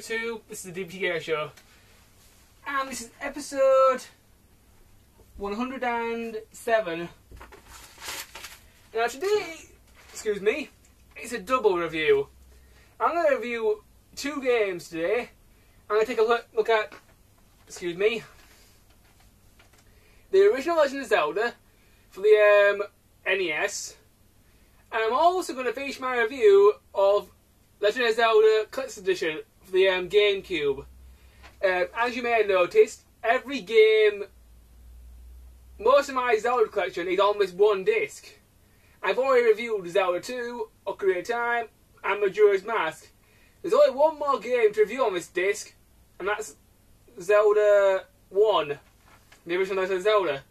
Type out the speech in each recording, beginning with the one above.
2, this is the Dbtgamer show. And this is episode 107. Now today, excuse me, it's a double review. I'm going to review 2 games today. I'm going to take a look at, excuse me, the original Legend of Zelda for the NES. And I'm also going to finish my review of Legend of Zelda Collector's Edition for the GameCube. As you may have noticed, every game, most of my Zelda collection is on this one disc. I've already reviewed Zelda 2, Ocarina of Time, and Majora's Mask. There's only one more game to review on this disc, and that's Zelda 1, the original Legend of Zelda.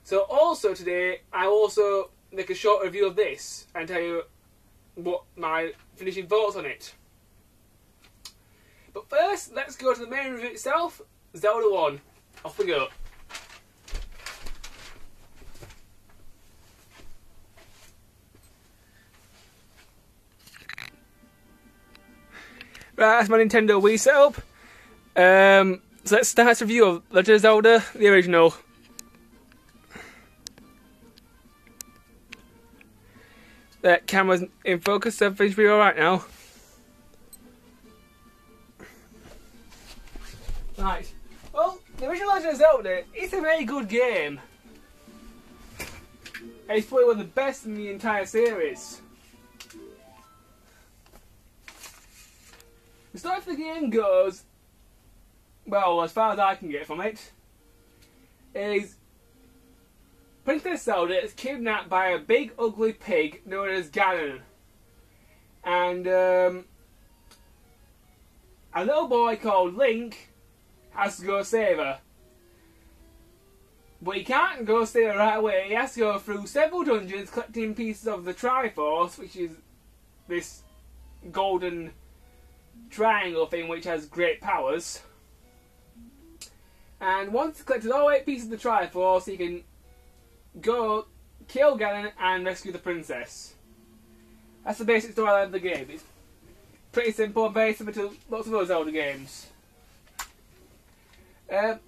So also today, I also make a short review of this and tell you what my finishing thoughts on it. But first, let's go to the main review itself, Zelda 1. Off we go. Right, that's my Nintendo Wii setup. So let's start this review of Legend of Zelda, the original. That camera's in focus, so everything's be alright now. Right. Well, the original Legend of Zelda is a very good game. And it's probably one of the best in the entire series. The story of the game goes, well, as far as I can get from it, is Princess Zelda is kidnapped by a big ugly pig known as Ganon. And a little boy called Link has to go save her. But he can't go save her right away. He has to go through several dungeons collecting pieces of the Triforce, which is this golden triangle thing which has great powers. And once he's collected all 8 pieces of the Triforce, he can go kill Ganon and rescue the princess. That's the basic storyline of the game. It's pretty simple and very similar to lots of other Zelda games. So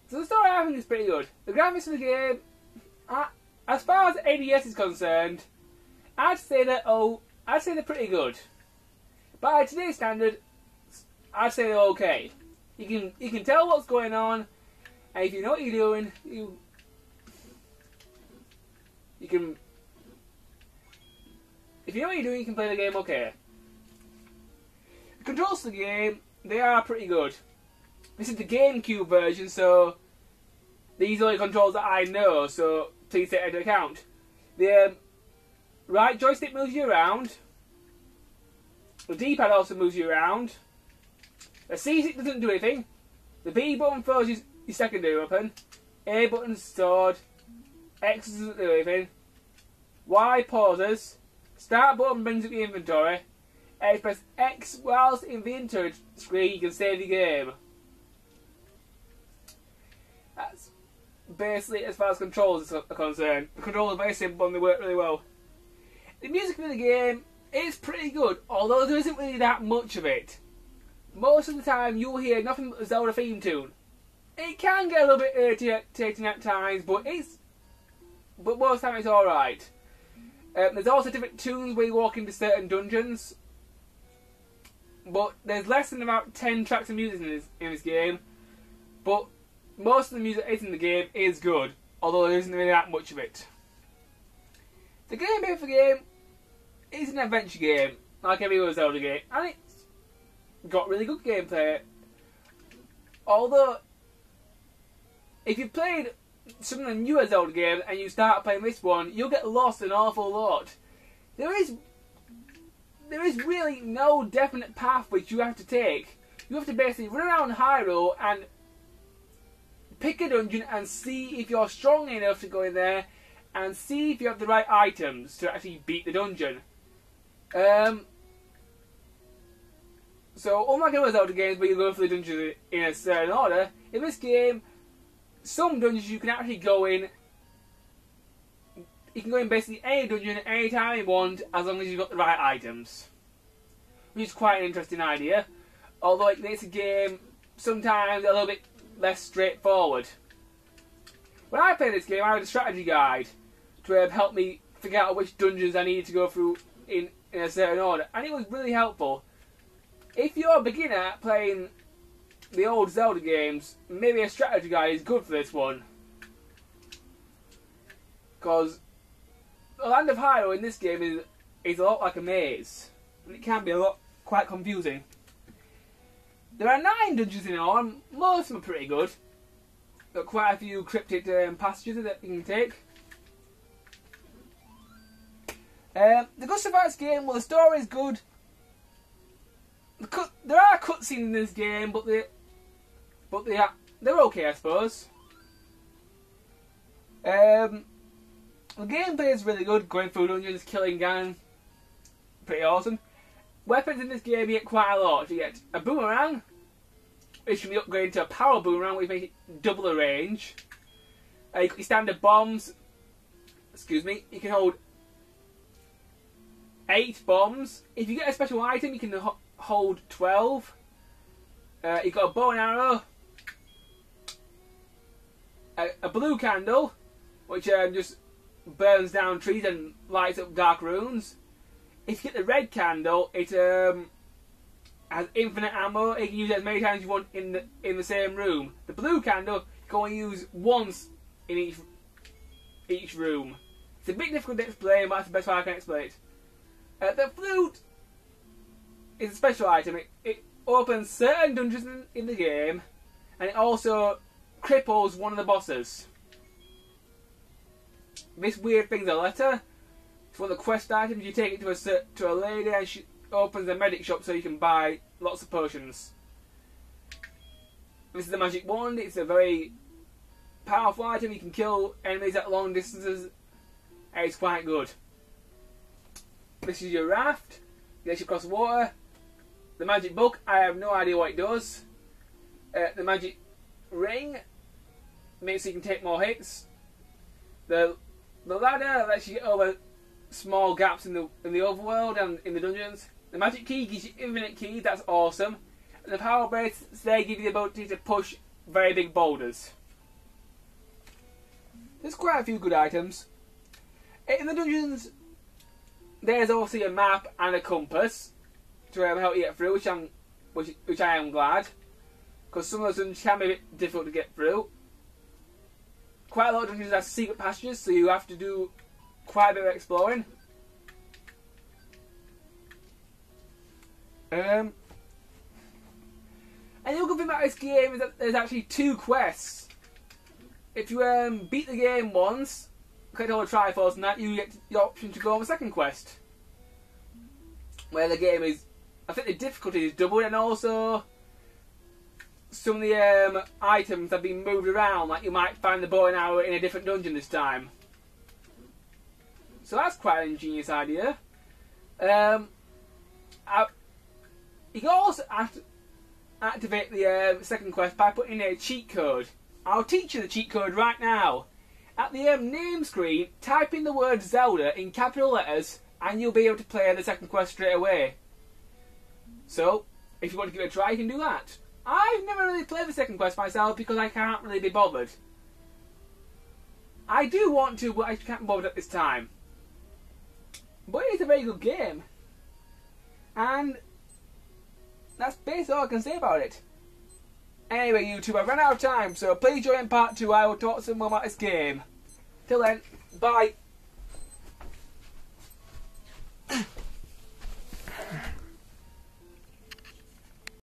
the story I think is pretty good. The graphics of the game, as far as NES is concerned, I'd say they're pretty good. By today's standard, I'd say they're okay. You can tell what's going on, and if you know what you're doing, if you know what you're doing, you can play the game okay. The controls of the game, they are pretty good. This is the GameCube version, so these are the controls that I know, so please take into account. The right joystick moves you around. The D-pad also moves you around. The C-stick doesn't do anything. The B button throws your secondary weapon. A button's sword. X doesn't do anything. Y pauses. Start button brings up your inventory. And if you press X whilst in the inventory screen, you can save the game. That's basically as far as controls are concerned. The controls are very simple and they work really well. The music in the game is pretty good, although there isn't really that much of it. Most of the time you'll hear nothing but the Zelda theme tune. It can get a little bit irritating at times, but most of the time it's alright. There's also different tunes where you walk into certain dungeons. But there's less than about 10 tracks of music in this game. But most of the music in the game is good, although there isn't really that much of it. The gameplay for the game is an adventure game, like every other Zelda game, and it's got really good gameplay. Although, if you've played some of the newer Zelda games and you start playing this one, you'll get lost an awful lot. There is really no definite path which you have to take. You have to basically run around Hyrule and pick a dungeon and see if you're strong enough to go in there and see if you have the right items to actually beat the dungeon. So unlike other Zelda games where you go through the dungeons in a certain order, in this game, some dungeons you can actually go in. You can go in basically any dungeon any time you want, as long as you've got the right items, which is quite an interesting idea. although it makes the game sometimes a little bit less straightforward. When I played this game, I had a strategy guide to help me figure out which dungeons I needed to go through in a certain order, and it was really helpful. If you're a beginner at playing the old Zelda games, maybe a strategy guide is good for this one. Because the Land of Hyrule in this game is a lot like a maze, and it can be quite confusing. There are 9 dungeons in all, and most of them are pretty good. Got quite a few cryptic passages that you can take. The good stuff about this game, well, the story is good. There are cutscenes in this game, but they're okay, I suppose. The gameplay is really good. Going through dungeons, killing gang, pretty awesome. Weapons in this game you get quite a lot. You get a boomerang, which can be upgraded to a power boomerang, which makes it double the range. You got your standard bombs. Excuse me. You can hold 8 bombs. If you get a special item, you can hold 12. You've got a bow and arrow, a blue candle, which just burns down trees and lights up dark rooms. If you get the red candle, it has infinite ammo. You can use it as many times as you want in the same room. The blue candle you can only use once in each room. It's a bit difficult to explain, but that's the best way I can explain it. The flute is a special item. It opens certain dungeons in the game, and it also cripples one of the bosses. This weird thing's a letter. It's one of the quest items. You take it to a lady, and she opens a medic shop so you can buy lots of potions. This is the magic wand. It's a very powerful item. You can kill enemies at long distances, and it's quite good. This is your raft. Gets you across the water. The magic book, I have no idea what it does. The magic ring makes so you can take more hits. The ladder lets you get over small gaps in the overworld and in the dungeons. The magic key gives you infinite keys, that's awesome. And the power blades, they give you the ability to push very big boulders. There's quite a few good items. In the dungeons, there's obviously a map and a compass to help you get through, which I am glad, because some of those dungeons can be a bit difficult to get through. Quite a lot of dungeons have secret passages, so you have to do quite a bit of exploring. And the other good thing about this game is that there's actually 2 quests. If you beat the game once, collect all the Triforce and that, you get the option to go on the second quest, where the game is, I think the difficulty is doubled, and also some of the items have been moved around, like you might find the bow and arrow in a different dungeon this time. So that's quite an ingenious idea. You can also activate the second quest by putting in a cheat code. I'll teach you the cheat code right now. At the name screen, type in the word Zelda in capital letters, and you'll be able to play the second quest straight away. So, if you want to give it a try, you can do that. I've never really played the second quest myself because I can't really be bothered. I do want to, but I can't be bothered at this time. But it's a very good game. And that's basically all I can say about it. Anyway, YouTube, I've run out of time, so please join in part 2. I will talk some more about this game. Till then, bye.